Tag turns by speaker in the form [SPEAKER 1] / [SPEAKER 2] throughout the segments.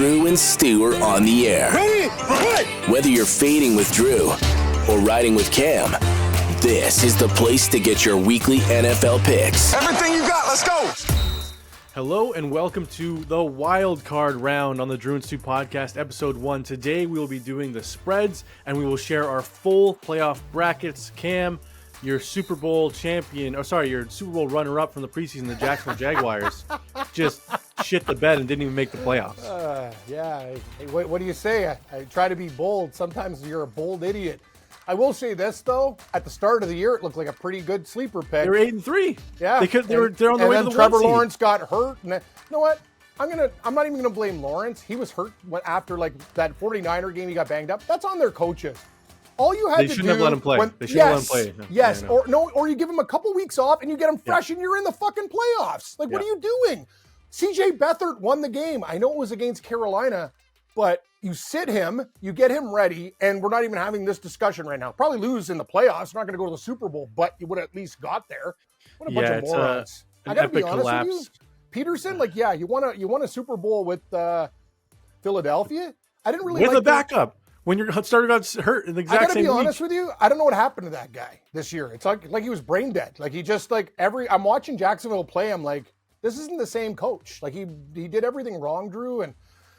[SPEAKER 1] Drew and Stu are on the air.
[SPEAKER 2] Ready? Right.
[SPEAKER 1] Whether you're fading with Drew or riding with Cam, this is the place to get your weekly NFL picks.
[SPEAKER 2] Everything you got, let's go.
[SPEAKER 3] Hello and welcome to the wild card round on the Drew and Stu podcast, episode 1. Today we will be doing the spreads and we will share our full playoff brackets. Cam, your Super Bowl champion, your Super Bowl runner-up from the preseason, the Jacksonville Jaguars, just shit the bed and didn't even make the playoffs.
[SPEAKER 4] Hey, what do you say? I try to be bold. Sometimes you're a bold idiot. I will say this though: at the start of the year, it looked like a pretty good sleeper pick.
[SPEAKER 3] They were 8-3.
[SPEAKER 4] Yeah,
[SPEAKER 3] they're on the way to the
[SPEAKER 4] Trevor
[SPEAKER 3] 1 seed.
[SPEAKER 4] Lawrence got hurt, and you know what? I'm not even gonna blame Lawrence. He was hurt after like that 49er game. He got banged up. That's on their coaches. All you had to do.
[SPEAKER 3] They shouldn't have let him play. They shouldn't have let him play.
[SPEAKER 4] Yes,
[SPEAKER 3] Yeah,
[SPEAKER 4] or you give him a couple weeks off and you get him fresh, and you're in the fucking playoffs. Like, what are you doing? CJ Beathard won the game. I know it was against Carolina, but you sit him, you get him ready, and we're not even having this discussion right now. Probably lose in the playoffs. Not going to go to the Super Bowl, but you would have at least got there. What a bunch of morons! I got to be honest with you, Peterson. You won a Super Bowl with Philadelphia. I didn't really
[SPEAKER 3] with a backup. When your starter got hurt in the exact same week.
[SPEAKER 4] I gotta be honest with you, I don't know what happened to that guy this year. It's like he was brain dead. Like he just I'm watching Jacksonville play, I'm like, this isn't the same coach. Like he did everything wrong, Drew, and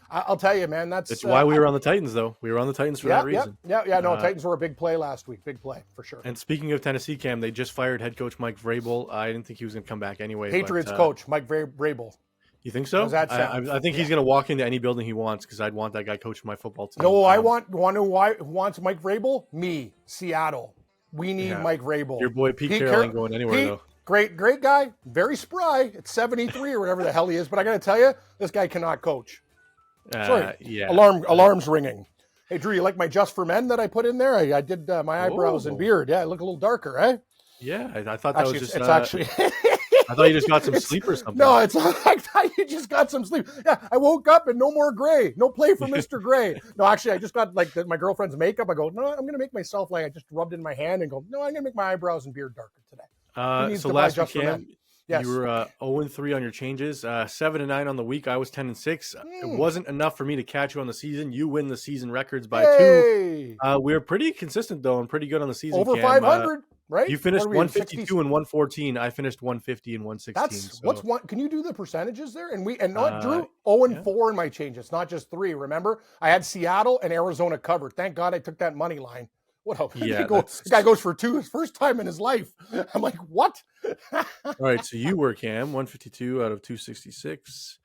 [SPEAKER 4] I'll tell you, man, that's
[SPEAKER 3] why we were on the Titans though. We were on the Titans for that reason.
[SPEAKER 4] Titans were a big play last week. Big play for sure.
[SPEAKER 3] And speaking of Tennessee, Cam, they just fired head coach Mike Vrabel. I didn't think he was going to come back anyway.
[SPEAKER 4] Patriots coach Mike Vrabel.
[SPEAKER 3] You think so? I think he's going to walk into any building he wants because I'd want that guy coaching my football team.
[SPEAKER 4] No, I want who wants Mike Vrabel? Me, Seattle. We need Mike Vrabel.
[SPEAKER 3] Your boy Pete Carroll ain't going anywhere though.
[SPEAKER 4] Great guy. Very spry. It's 73 or whatever the hell he is. But I got to tell you, this guy cannot coach. Sorry. Alarms ringing. Hey, Drew, you like my Just for Men that I put in there? I did my eyebrows and beard. Yeah, I look a little darker, eh?
[SPEAKER 3] Yeah, I thought that was just...
[SPEAKER 4] It's actually...
[SPEAKER 3] I thought you just got some sleep or something.
[SPEAKER 4] No, it's I thought you just got some sleep. Yeah, I woke up and no more gray. No play for Mr. Gray. No, actually, I just got my girlfriend's makeup. I go, no, I'm going to make myself I just rubbed it in my hand and go, no, I'm going to make my eyebrows and beard darker today.
[SPEAKER 3] So last week, Cam, you were 0-3 on your changes, 7-9 on the week. I was 10-6. It wasn't enough for me to catch you on the season. You win the season records by 2. We're pretty consistent though and pretty good on the season.
[SPEAKER 4] Over 500. Right?
[SPEAKER 3] You finished 152 and 114. I finished 150 and 116.
[SPEAKER 4] What's one? Can you do the percentages there? And Drew 0-4 in my changes, not just 3. Remember, I had Seattle and Arizona covered. Thank God I took that money line. This guy goes for 2 his first time in his life. I'm like, what?
[SPEAKER 3] All right, so you were Cam 152 out of 266.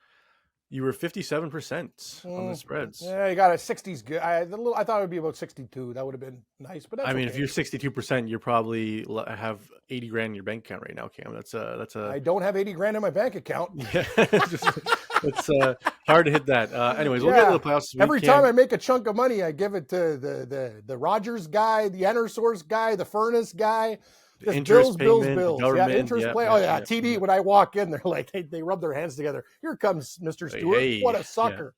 [SPEAKER 3] You were 57% on the spreads.
[SPEAKER 4] Yeah, you got a 60s good. I thought it would be about 62. That would have been nice, but that's
[SPEAKER 3] if you're 62%, you probably have 80 grand in your bank account right now, Cam. That's a.
[SPEAKER 4] I don't have 80 grand in my bank account.
[SPEAKER 3] Yeah, it's hard to hit that. Anyways, we'll get to the playoffs.
[SPEAKER 4] Every time I make a chunk of money, I give it to the Rogers guy, the EnerSource guy, the Furnace guy. Bills. Yeah, interest play. TD. When I walk in, they're like, they rub their hands together. Here comes Mr. Stewart.
[SPEAKER 3] Hey,
[SPEAKER 4] what a sucker.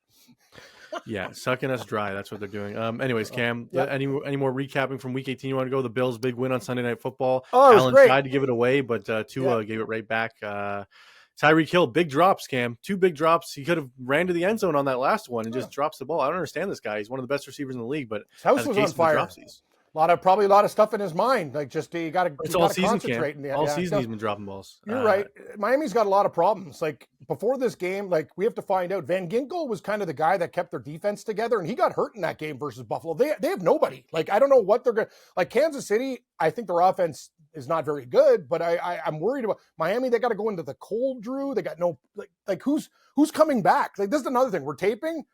[SPEAKER 3] Yeah, sucking us dry. That's what they're doing. Anyways, Cam, any more recapping from Week 18 you want to go? The Bills' big win on Sunday Night Football.
[SPEAKER 4] Oh,
[SPEAKER 3] Allen
[SPEAKER 4] great.
[SPEAKER 3] tried to give it away, but Tua gave it right back. Tyreek Hill, big drops, Cam. 2 big drops. He could have ran to the end zone on that last one and just drops the ball. I don't understand this guy. He's one of the best receivers in the league, but
[SPEAKER 4] his house was on fire. Probably a lot of stuff in his mind. Like you got to concentrate.
[SPEAKER 3] All season he's been dropping balls.
[SPEAKER 4] You're right. Miami's got a lot of problems. Like before this game, we have to find out. Van Ginkel was kind of the guy that kept their defense together, and he got hurt in that game versus Buffalo. They have nobody. I don't know what they're going to like. Kansas City, I think their offense is not very good, but I'm worried about Miami. They got to go into the cold, Drew. They got no who's coming back. This is another thing. We're taping.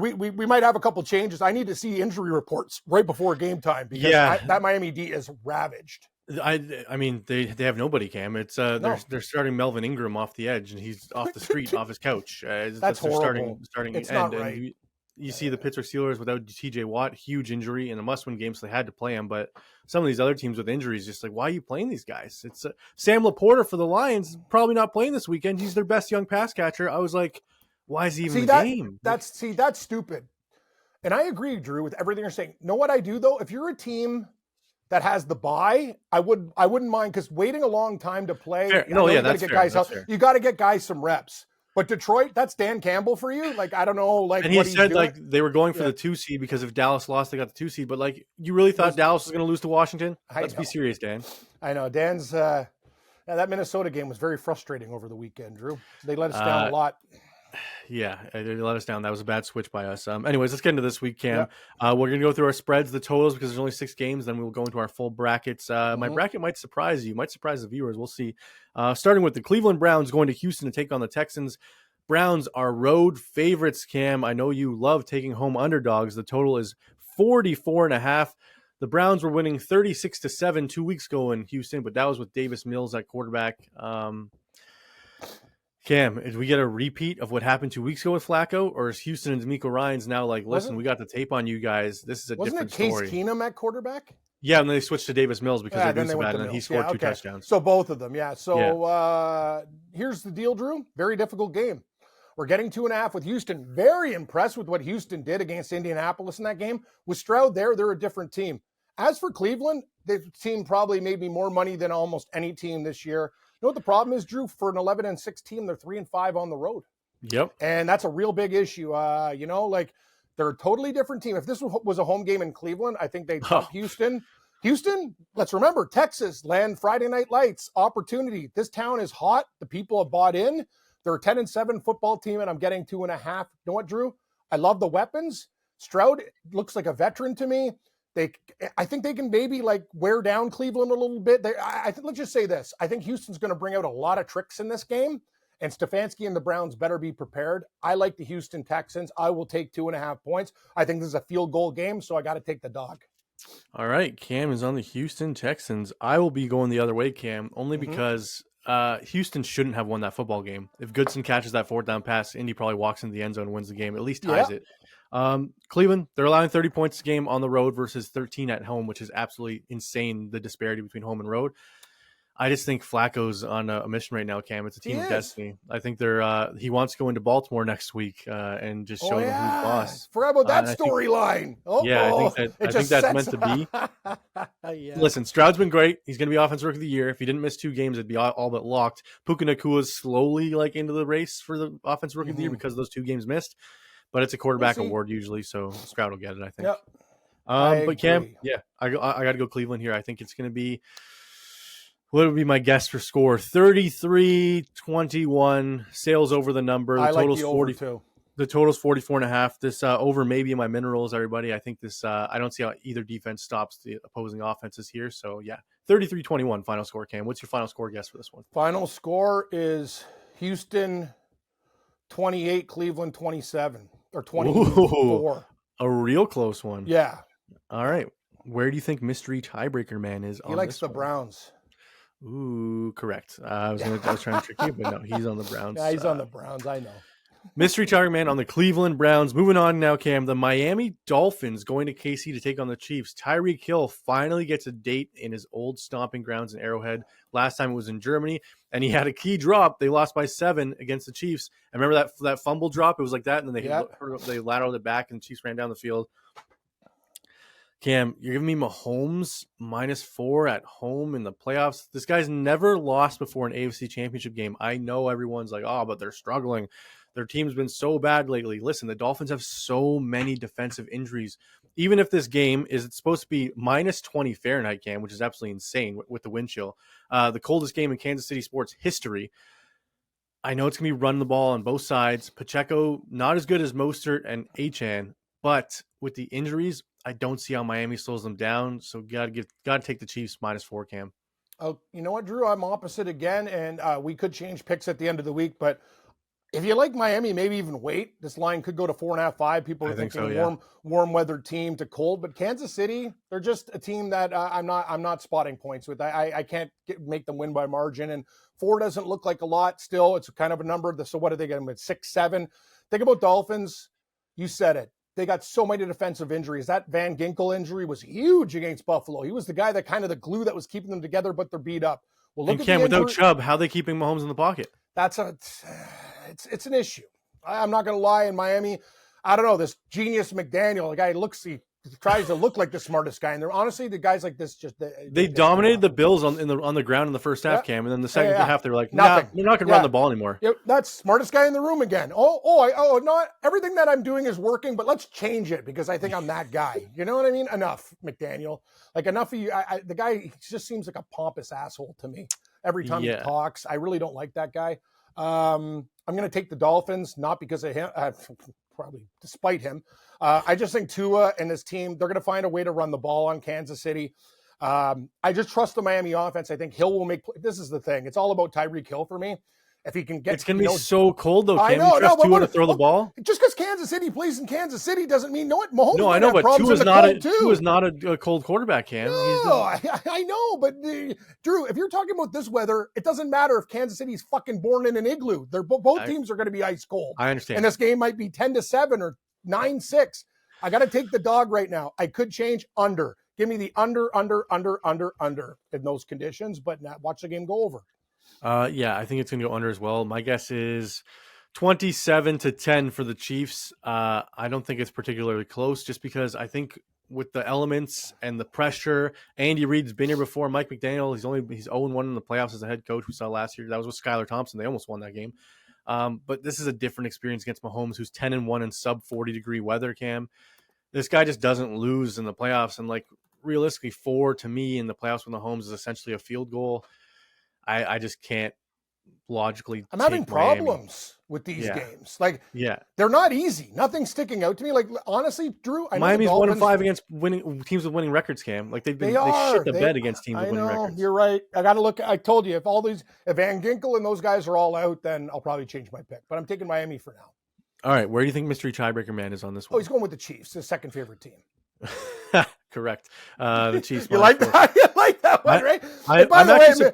[SPEAKER 4] We might have a couple changes. I need to see injury reports right before game time because that Miami D is ravaged.
[SPEAKER 3] I mean they have nobody, Cam. It's they're starting Melvin Ingram off the edge and he's off the street off his couch.
[SPEAKER 4] That's horrible.
[SPEAKER 3] Starting
[SPEAKER 4] it's
[SPEAKER 3] end.
[SPEAKER 4] Not right.
[SPEAKER 3] And you see the Pittsburgh Steelers without TJ Watt, huge injury in a must-win game, so they had to play him. But some of these other teams with injuries, just why are you playing these guys? It's Sam Laporta for the Lions, probably not playing this weekend. He's their best young pass catcher. I was like, why is he even in the game?
[SPEAKER 4] That's stupid. And I agree, Drew, with everything you're saying. Know what I do though? If you're a team that has the bye, I wouldn't mind because waiting a long time to play.
[SPEAKER 3] Fair. No, yeah, that's fair.
[SPEAKER 4] You got to get guys some reps. But Detroit, that's Dan Campbell for you. Like, I don't know. Like,
[SPEAKER 3] and he
[SPEAKER 4] what
[SPEAKER 3] said
[SPEAKER 4] he's
[SPEAKER 3] like
[SPEAKER 4] doing.
[SPEAKER 3] they were going for the 2 seed because if Dallas lost, they got the 2 seed. But like, you really thought Dallas was going to lose to Washington? Let's be serious, Dan.
[SPEAKER 4] I know Dan's. Yeah, that Minnesota game was very frustrating over the weekend, Drew. They let us down a lot.
[SPEAKER 3] Yeah, they let us down. That was a bad switch by us. Anyways, let's get into this week, Cam.
[SPEAKER 4] Yeah.
[SPEAKER 3] We're going to go through our spreads, the totals, because there's only 6 games. Then we'll go into our full brackets. My bracket might surprise you. Might surprise the viewers. We'll see. Starting with the Cleveland Browns going to Houston to take on the Texans. Browns are road favorites, Cam. I know you love taking home underdogs. The total is 44.5. The Browns were winning 36-7 2 weeks ago in Houston, but that was with Davis Mills at quarterback. Cam, did we get a repeat of what happened 2 weeks ago with Flacco, or is Houston and D'Amico Ryans now like, listen, we got the tape on you guys. This is a different story.
[SPEAKER 4] Wasn't it Case Keenum at quarterback?
[SPEAKER 3] Yeah, and then they switched to Davis Mills because they're doing so bad, and then he scored 2
[SPEAKER 4] okay.
[SPEAKER 3] touchdowns.
[SPEAKER 4] So both of them, yeah. So here's the deal, Drew. Very difficult game. We're getting 2.5 with Houston. Very impressed with what Houston did against Indianapolis in that game. With Stroud there, they're a different team. As for Cleveland, the team probably made me more money than almost any team this year. You know what the problem is, Drew? For an 11-6 team, they're 3-5 on the road.
[SPEAKER 3] Yep.
[SPEAKER 4] And that's a real big issue. Like they're a totally different team. If this was a home game in Cleveland, I think they'd bump Houston. Houston, let's remember, Texas, land Friday night lights, opportunity. This town is hot. The people have bought in. They're a 10-7 football team, and I'm getting 2.5. You know what, Drew? I love the weapons. Stroud looks like a veteran to me. I think they can maybe like wear down Cleveland a little bit. Let's just say this. I think Houston's going to bring out a lot of tricks in this game, and Stefanski and the Browns better be prepared. I like the Houston Texans. I will take 2.5 points. I think this is a field goal game, so I got to take the dog.
[SPEAKER 3] All right, Cam is on the Houston Texans. I will be going the other way, Cam, only because Houston shouldn't have won that football game. If Goodson catches that 4th down pass, Indy probably walks into the end zone and wins the game, at least ties it. Cleveland, they're allowing 30 points a game on the road versus 13 at home, which is absolutely insane, the disparity between home and road. I just think Flacco's on a mission right now, Cam. It's a team of destiny. I think he wants to go into Baltimore next week and just show them who's boss.
[SPEAKER 4] Forgot about that storyline.
[SPEAKER 3] I think that's meant to be. Listen, Stroud's been great. He's going to be Offensive Rookie of the Year. If he didn't miss 2 games, it'd be all but locked. Puka Nakua's slowly like into the race for the Offensive Rookie of the Year because of those 2 games missed. But it's a quarterback award usually, so Stroud will get it, I think.
[SPEAKER 4] Yep.
[SPEAKER 3] But Cam, I got to go Cleveland here. I think it's going to be, what would be my guess for score? 33-21. Sales over the number. The total's 40 too. The total's 44.5. This over maybe in my minerals, everybody. I think this. I don't see how either defense stops the opposing offenses here. So yeah, 33-21 final score. Cam, what's your final score guess for this one?
[SPEAKER 4] Final score is Houston 28, Cleveland 27 or 24.
[SPEAKER 3] A real close one.
[SPEAKER 4] Yeah.
[SPEAKER 3] All right. Where do you think mystery tiebreaker man is?
[SPEAKER 4] He likes the Browns.
[SPEAKER 3] Ooh, correct. I was trying to trick you, but no, he's on the Browns.
[SPEAKER 4] Yeah, he's on the Browns. I know.
[SPEAKER 3] Mystery tiebreaker man on the Cleveland Browns. Moving on now, Cam. The Miami Dolphins going to KC to take on the Chiefs. Tyreek Hill finally gets a date in his old stomping grounds in Arrowhead. Last time it was in Germany, and he had a key drop. They lost by 7 against the Chiefs. I remember that fumble drop. It was like that, and then they lateraled it back, and the Chiefs ran down the field. Cam, you're giving me Mahomes -4 at home in the playoffs. This guy's never lost before an AFC Championship game. I know everyone's like, but they're struggling. Their team's been so bad lately. Listen, the Dolphins have so many defensive injuries. Even if this game is supposed to be -20 Fahrenheit, Cam, which is absolutely insane with the wind chill, the coldest game in Kansas City sports history. I know it's going to be running the ball on both sides. Pacheco, not as good as Mostert and Achane, but with the injuries, I don't see how Miami slows them down. So got to take the Chiefs -4, Cam.
[SPEAKER 4] Oh, you know what, Drew? I'm opposite again, and we could change picks at the end of the week. But if you like Miami, maybe even wait. This line could go to 4.5, 5. People are thinking warm weather team to cold. But Kansas City, they're just a team that I'm not spotting points with. I can't make them win by margin. And 4 doesn't look like a lot. Still, it's kind of a number. So what are they getting with 6, 7? Think about Dolphins. You said it. They got so many defensive injuries. That Van Ginkel injury was huge against Buffalo. He was the guy that kind of the glue that was keeping them together, but they're beat up. Well, look
[SPEAKER 3] and Cam, without Chubb, how are they keeping Mahomes in the pocket?
[SPEAKER 4] It's an issue. I'm not going to lie. In Miami, I don't know, this genius McDaniel, the guy tries to look like the smartest guy, and they're honestly the guys like this just
[SPEAKER 3] they dominated the Bills on the ground in the first half, Cam, and then the second half they were like,
[SPEAKER 4] nothing.
[SPEAKER 3] Nah, they're not going to run the ball anymore.
[SPEAKER 4] Yep, that's smartest guy in the room again. Not everything that I'm doing is working, but let's change it because I think I'm that guy. You know what I mean? Enough, McDaniel. Like enough of you. The guy he just seems like a pompous asshole to me every time he talks. I really don't like that guy. I'm going to take the Dolphins, not because of him, probably despite him. I just think Tua and his team, they're going to find a way to run the ball on Kansas City. I just trust the Miami offense. I think Hill will make. This is the thing. It's all about Tyreek Hill for me. If he can get,
[SPEAKER 3] it's going to be so cold though. Can
[SPEAKER 4] you
[SPEAKER 3] trust Tua to throw the ball?
[SPEAKER 4] Just because Kansas City plays in Kansas City doesn't mean Mahomes.
[SPEAKER 3] No, I know, but Tua is not a cold quarterback. Cam.
[SPEAKER 4] No, I know, but Drew, if you're talking about this weather, it doesn't matter if Kansas City's fucking born in an igloo. They're both teams are going to be ice cold.
[SPEAKER 3] I understand,
[SPEAKER 4] and this game might be 10-7 or 9-6. I got to take the dog right now. I could change under. Give me the under in those conditions, but watch the game go over.
[SPEAKER 3] Yeah, I think it's going to go under as well. My guess is 27-10 for the Chiefs. I don't think it's particularly close just because I think with the elements and the pressure, Andy Reid's been here before. Mike McDaniel, he's 0-1 in the playoffs as a head coach. We saw last year. That was with Skylar Thompson. They almost won that game. But this is a different experience against Mahomes, who's 10-1 in sub 40-degree weather, Cam. This guy just doesn't lose in the playoffs. And like realistically, 4 to me in the playoffs with Mahomes is essentially a field goal. I just can't logically.
[SPEAKER 4] I'm having problems with these games. They're not easy. Nothing's sticking out to me. Like honestly, Drew, I know
[SPEAKER 3] Miami's 1-5 against teams with winning records. Cam, like they shit the bed against teams with winning records.
[SPEAKER 4] You're right. I got to look. I told you if Van Ginkel and those guys are all out, then I'll probably change my pick. But I'm taking Miami for now.
[SPEAKER 3] All right, where do you think Mystery Tiebreaker Man is on this one?
[SPEAKER 4] Oh, he's going with the Chiefs, his second favorite team.
[SPEAKER 3] Correct. The Chiefs.
[SPEAKER 4] You like that? You like that one, right? By the way,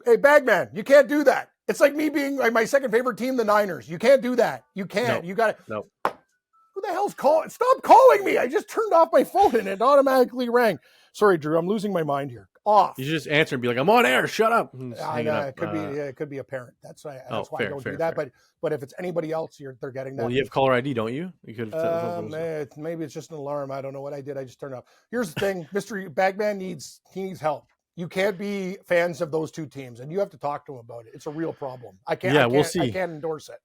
[SPEAKER 4] hey, Bagman, you can't do that. It's like me being like my second favorite team, the Niners. You can't do that. You can't. You got to.
[SPEAKER 3] No.
[SPEAKER 4] Who the hell's calling? Stop calling me. I just turned off my phone and it automatically rang. Sorry, Drew. I'm losing my mind here. Off.
[SPEAKER 3] You should just answer and be like, I'm on air. Shut up.
[SPEAKER 4] I know. It could be a parent. That's why I don't do that. Fair. But if it's anybody else, they're getting that.
[SPEAKER 3] Well, you have caller ID, don't you? You could.
[SPEAKER 4] Maybe it's just an alarm. I don't know what I did. I just turned it off. Here's the thing. Mystery Bagman needs help. You can't be fans of those two teams, and you have to talk to him about it. It's a real problem.
[SPEAKER 3] We'll see.
[SPEAKER 4] I can't endorse it.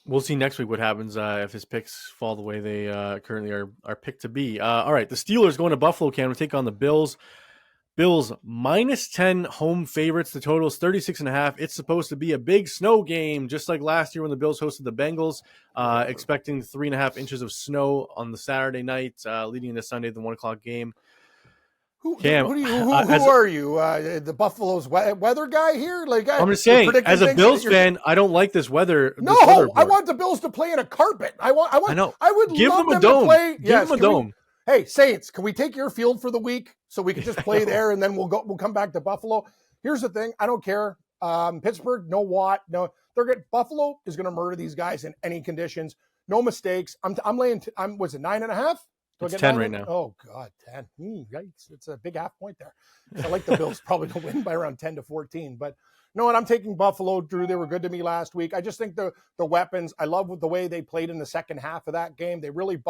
[SPEAKER 3] We'll see next week what happens if his picks fall the way they currently are picked to be. All right, the Steelers going to Buffalo, Can we take on the Bills? Bills -10 home favorites. The total is 36.5. It's supposed to be a big snow game, just like last year when the Bills hosted the Bengals. Expecting 3.5 inches of snow on the Saturday night, leading into Sunday, the 1:00 game.
[SPEAKER 4] Who are you? The Buffalo's weather guy here? Like
[SPEAKER 3] I'm just saying, as a Bills fan, I don't like this weather.
[SPEAKER 4] No, I want the Bills to play in a carpet. I know. I would
[SPEAKER 3] give
[SPEAKER 4] love
[SPEAKER 3] them a dome.
[SPEAKER 4] To play.
[SPEAKER 3] Give them a dome.
[SPEAKER 4] Hey, Saints, can we take your field for the week so we can just play there and then we'll come back to Buffalo? Here's the thing. I don't care. Pittsburgh, no Watt. No, Buffalo is going to murder these guys in any conditions. No mistakes. I'm laying, was it 9.5?
[SPEAKER 3] It's 10 right now.
[SPEAKER 4] Oh, God, 10. Yikes. It's a big half point there. I like the Bills probably to win by around 10-14. But no, and I'm taking Buffalo, Drew. They were good to me last week. I just think the weapons, I love the way they played in the second half of that game. They really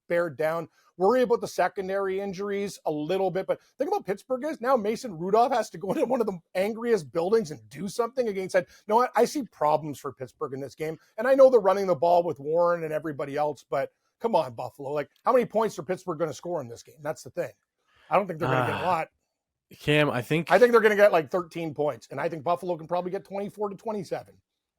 [SPEAKER 4] bared down. Worry about the secondary injuries a little bit. But think about Pittsburgh is now Mason Rudolph has to go into one of the angriest buildings and do something against that. You know what? I see problems for Pittsburgh in this game. And I know they're running the ball with Warren and everybody else, but come on, Buffalo. Like, how many points are Pittsburgh going to score in this game? That's the thing. I don't think they're going to get a lot.
[SPEAKER 3] Cam, I think
[SPEAKER 4] they're going to get like 13 points, and I think Buffalo can probably get 24-27.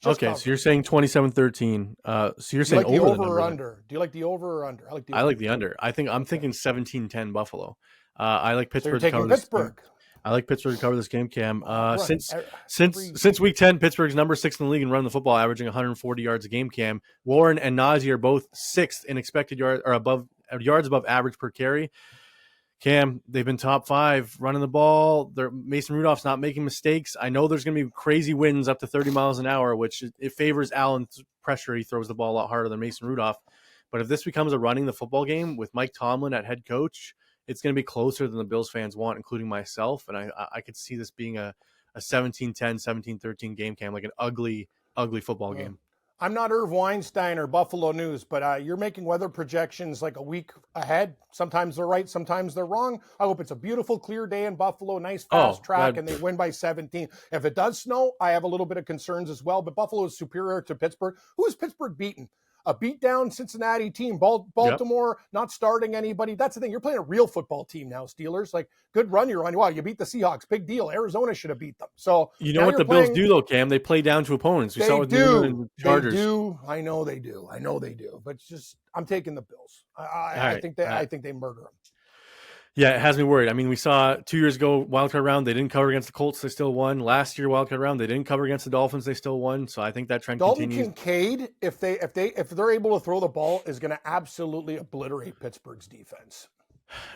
[SPEAKER 3] Okay, so you're saying 27-13. So you're saying
[SPEAKER 4] over or under? Do you like the over or under?
[SPEAKER 3] I like the under. I'm thinking 17-10 Buffalo. I like Pittsburgh
[SPEAKER 4] to cover Pittsburgh.
[SPEAKER 3] This game. I like Pittsburgh to cover this game, Cam. Since week 10, Pittsburgh's number 6 in the league in running the football, averaging 140 yards a game, Cam. Warren and Najee are both 6th in expected yards above average per carry. Cam, they've been top 5 running the ball. Mason Rudolph's not making mistakes. I know there's going to be crazy winds up to 30 miles an hour, which it favors Allen's pressure. He throws the ball a lot harder than Mason Rudolph. But if this becomes a running the football game with Mike Tomlin at head coach, it's going to be closer than the Bills fans want, including myself. And I could see this being a 17-10, 17-13 game, Cam, like an ugly football game.
[SPEAKER 4] I'm not Irv Weinstein or Buffalo News, but you're making weather projections like a week ahead. Sometimes they're right, sometimes they're wrong. I hope it's a beautiful, clear day in Buffalo, nice fast track, and they win by 17. If it does snow, I have a little bit of concerns as well, but Buffalo is superior to Pittsburgh. Who is Pittsburgh beaten? A beat-down Cincinnati team. Baltimore not starting anybody. That's the thing. You're playing a real football team now, Steelers. Like, good run you're on. Wow, you beat the Seahawks. Big deal. Arizona should have beat them. So
[SPEAKER 3] you know what the Bills do, though, Cam? They play down to opponents. We saw with the Chargers.
[SPEAKER 4] They do. I know they do. But it's just, I'm taking the Bills. I think they murder them.
[SPEAKER 3] Yeah, it has me worried. I mean, we saw 2 years ago, wildcard round, they didn't cover against the Colts, they still won. Last year, wildcard round, they didn't cover against the Dolphins, they still won. So I think that trend continues.
[SPEAKER 4] Dalton Kincaid, if they're able to throw the ball, is going to absolutely obliterate Pittsburgh's defense.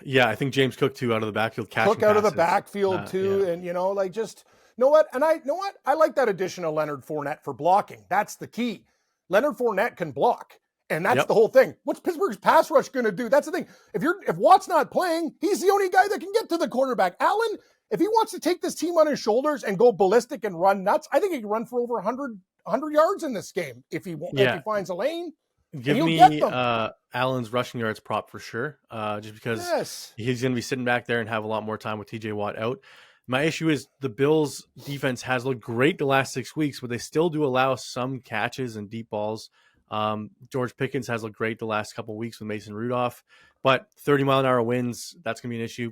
[SPEAKER 3] Yeah, I think James Cook too, out of the backfield, catching
[SPEAKER 4] Cook out of the backfield too, yeah. And you know what? And I like that addition of Leonard Fournette for blocking. That's the key. Leonard Fournette can block. And that's the whole thing. What's Pittsburgh's pass rush going to do? That's the thing. If Watt's not playing, he's the only guy that can get to the quarterback. Allen, if he wants to take this team on his shoulders and go ballistic and run nuts, I think he can run for over 100 yards in this game if he finds a lane.
[SPEAKER 3] Give me Allen's rushing yards prop for sure, just because he's going to be sitting back there and have a lot more time with TJ Watt out. My issue is the Bills' defense has looked great the last 6 weeks, but they still do allow some catches and deep balls. George Pickens has looked great the last couple of weeks with Mason Rudolph, but 30-mile-an-hour winds, that's going to be an issue.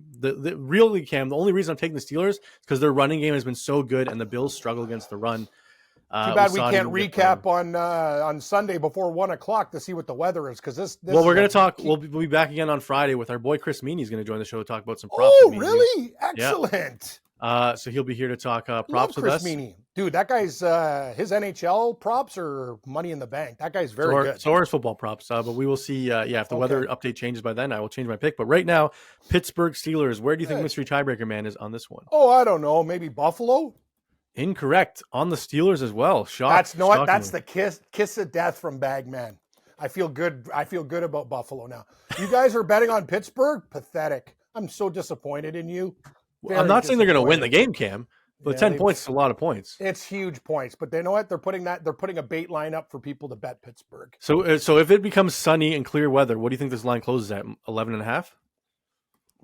[SPEAKER 3] Really, Cam, the only reason I'm taking the Steelers is because their running game has been so good and the Bills struggle against the run.
[SPEAKER 4] Too bad we can't recap on Sunday before 1 o'clock to see what the weather is, because this
[SPEAKER 3] well, we're going to talk. We'll be back again on Friday with our boy Chris Meany. He's going to join the show to talk about some props.
[SPEAKER 4] Oh, really? Excellent.
[SPEAKER 3] Yeah. So he'll be here to talk props
[SPEAKER 4] Love
[SPEAKER 3] with
[SPEAKER 4] Chris
[SPEAKER 3] us.
[SPEAKER 4] Meany. Dude, that guy's his NHL props are money in the bank. That guy's very good.
[SPEAKER 3] So are his football props. But we will see. If the weather update changes by then, I will change my pick. But right now, Pittsburgh Steelers. Where do you think mystery tiebreaker man is on this one?
[SPEAKER 4] Oh, I don't know. Maybe Buffalo.
[SPEAKER 3] Incorrect on the Steelers as well.
[SPEAKER 4] That's the kiss of death from Bagman. I feel good. I feel good about Buffalo now. You guys are betting on Pittsburgh? Pathetic. I'm so disappointed in you.
[SPEAKER 3] I'm not saying they're going to win the game, Cam, but 10 points is a lot of points.
[SPEAKER 4] It's huge points, but you know what? They're putting a bait line up for people to bet Pittsburgh.
[SPEAKER 3] So if it becomes sunny and clear weather, what do you think this line closes at? 11.5?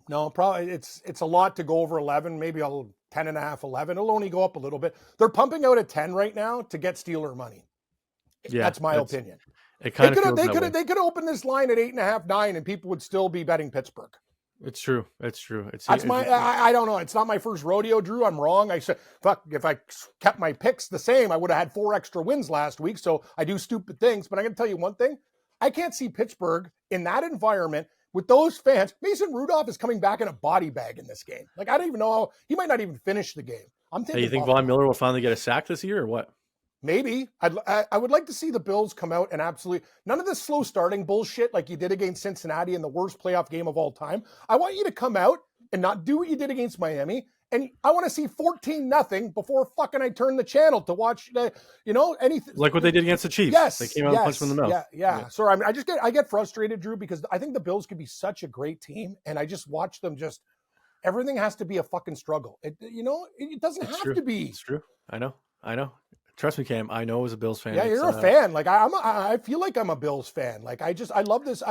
[SPEAKER 4] No, probably it's a lot to go over 11. Maybe 10.5, 11. It'll only go up a little bit. They're pumping out at 10 right now to get Steeler money. Yeah, that's my opinion. They could open this line at 8.5, 9, and people would still be betting Pittsburgh.
[SPEAKER 3] It's true. I
[SPEAKER 4] don't know. It's not my first rodeo, Drew. I'm wrong. I said, fuck, if I kept my picks the same, I would have had 4 extra wins last week. So I do stupid things. But I'm going to tell you one thing. I can't see Pittsburgh in that environment with those fans. Mason Rudolph is coming back in a body bag in this game. Like, I don't even know how he might not even finish the game.
[SPEAKER 3] You think Von Miller will finally get a sack this year or what?
[SPEAKER 4] Maybe. I would like to see the Bills come out and absolutely none of this slow starting bullshit like you did against Cincinnati in the worst playoff game of all time. I want you to come out and not do what you did against Miami. And I want to see 14-0 before fucking I turn the channel to watch, anything.
[SPEAKER 3] Like what they did against the Chiefs.
[SPEAKER 4] Yes.
[SPEAKER 3] They came out and punched them in the mouth.
[SPEAKER 4] Yeah. Sorry, I get frustrated, Drew, because I think the Bills could be such a great team. And I just watch them everything has to be a fucking struggle. It doesn't have to be.
[SPEAKER 3] It's true. I know. Trust me, Cam. I know as a Bills fan.
[SPEAKER 4] Yeah, you're a fan. Like I feel like I'm a Bills fan. Like I love this.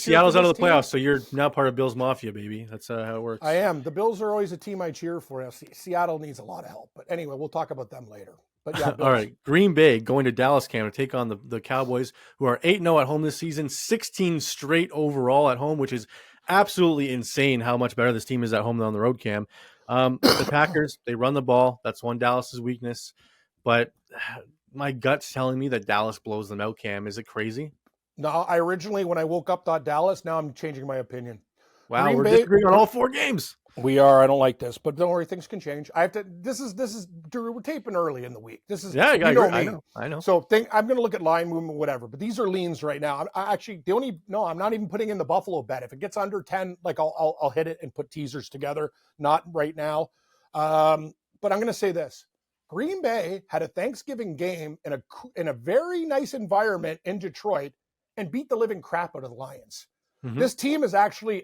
[SPEAKER 3] Seattle's out of the playoffs, so you're now part of Bills Mafia, baby. That's how it works.
[SPEAKER 4] I am. The Bills are always a team I cheer for. Seattle needs a lot of help, but anyway, we'll talk about them later. But yeah,
[SPEAKER 3] all right. Green Bay going to Dallas, Cam, to take on the Cowboys, who are 8-0 at home this season, 16 straight overall at home, which is absolutely insane how much better this team is at home than on the road, Cam. The Packers, they run the ball. That's one Dallas's weakness. But my gut's telling me that Dallas blows them out, Cam. Is it crazy?
[SPEAKER 4] No, I originally, when I woke up, thought Dallas. Now I'm changing my opinion.
[SPEAKER 3] Wow, we're disagreeing on all 4 games.
[SPEAKER 4] We are. I don't like this, but don't worry, things can change. I have to. This is. Drew, we're taping early in the week. This is.
[SPEAKER 3] Yeah, I know.
[SPEAKER 4] So I'm going to look at line movement, whatever. But these are leans right now. I'm not even putting in the Buffalo bet. If it gets under 10, like I'll hit it and put teasers together. Not right now. But I'm going to say this. Green Bay had a Thanksgiving game in a very nice environment in Detroit and beat the living crap out of the Lions. Mm-hmm. This team is actually,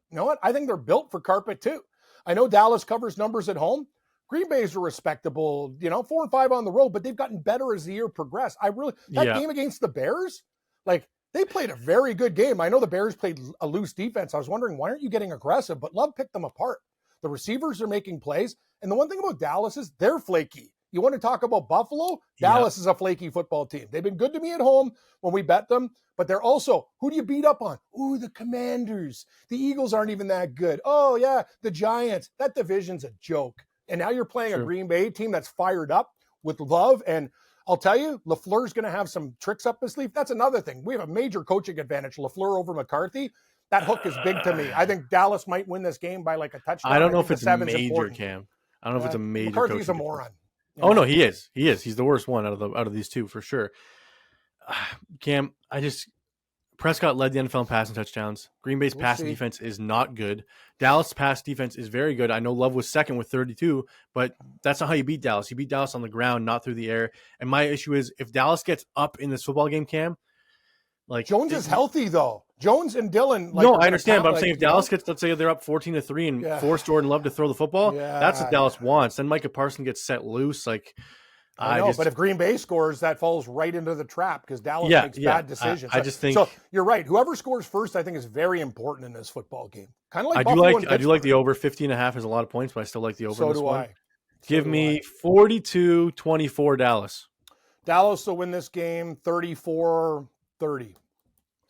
[SPEAKER 4] you know what? I think they're built for carpet too. I know Dallas covers numbers at home. Green Bay's a respectable, 4-5 on the road, but they've gotten better as the year progressed. That game against the Bears, like they played a very good game. I know the Bears played a loose defense. I was wondering, why aren't you getting aggressive? But Love picked them apart. The receivers are making plays. And the one thing about Dallas is they're flaky. You want to talk about Buffalo? Dallas is a flaky football team. They've been good to me at home when we bet them, but they're also, who do you beat up on? Ooh, the Commanders. The Eagles aren't even that good. Oh, yeah, the Giants. That division's a joke. And now you're playing a Green Bay team that's fired up with Love. And I'll tell you, LaFleur's going to have some tricks up his sleeve. That's another thing. We have a major coaching advantage. LaFleur over McCarthy. That hook is big to me. I think Dallas might win this game by like a touchdown.
[SPEAKER 3] I don't know if it's major, important. Cam. I don't know if it's a major.
[SPEAKER 4] McCarthy's a moron.
[SPEAKER 3] Oh no, he is. He's the worst one out of these two for sure. Cam, Prescott led the NFL in passing touchdowns. Green Bay's passing defense is not good. Dallas' pass defense is very good. I know Love was second with 32, but that's not how you beat Dallas. You beat Dallas on the ground, not through the air. And my issue is if Dallas gets up in this football game, Cam, like
[SPEAKER 4] Jones is healthy though. Jones and Dylan.
[SPEAKER 3] No, I understand, but I'm saying if Dallas gets, let's say they're up 14-3 and force Jordan Love to throw the football, that's what Dallas wants. Then Micah Parsons gets set loose. Like
[SPEAKER 4] I know, but if Green Bay scores, that falls right into the trap because Dallas makes bad decisions.
[SPEAKER 3] I just think
[SPEAKER 4] so. You're right. Whoever scores first, I think, is very important in this football game. Kind of like
[SPEAKER 3] I do like the over 50.5 has a lot of points, but I still like the over.
[SPEAKER 4] So
[SPEAKER 3] in this
[SPEAKER 4] do
[SPEAKER 3] one.
[SPEAKER 4] I.
[SPEAKER 3] Give me 42-24 Dallas.
[SPEAKER 4] Dallas will win this game 34-30.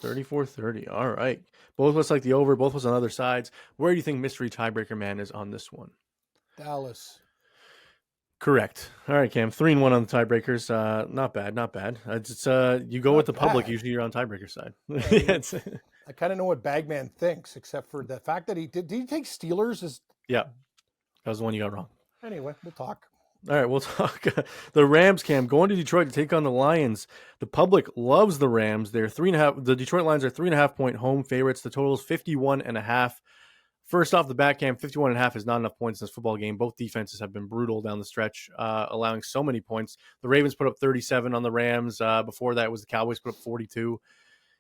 [SPEAKER 3] 34-30. All right. Both of us like the over. Both of us on other sides. Where do you think mystery tiebreaker man is on this one?
[SPEAKER 4] Dallas.
[SPEAKER 3] Correct. All right, Cam. 3-1 on the tiebreakers. Not bad. Not bad. It's you go with the public. Usually you're on tiebreaker side.
[SPEAKER 4] I kind of know what Bagman thinks, except for the fact that did he take Steelers?
[SPEAKER 3] Yeah. That was the one you got wrong.
[SPEAKER 4] Anyway, we'll talk.
[SPEAKER 3] All right, we'll talk. The Rams, Cam, going to Detroit to take on the Lions. The public loves the Rams. They're 3.5. The Detroit Lions are 3.5 point home favorites. The total is 51.5. First off the bat, Cam, 51.5 is not enough points in this football game. Both defenses have been brutal down the stretch, allowing so many points. The Ravens put up 37 on the Rams. Before that, it was the Cowboys put up 42.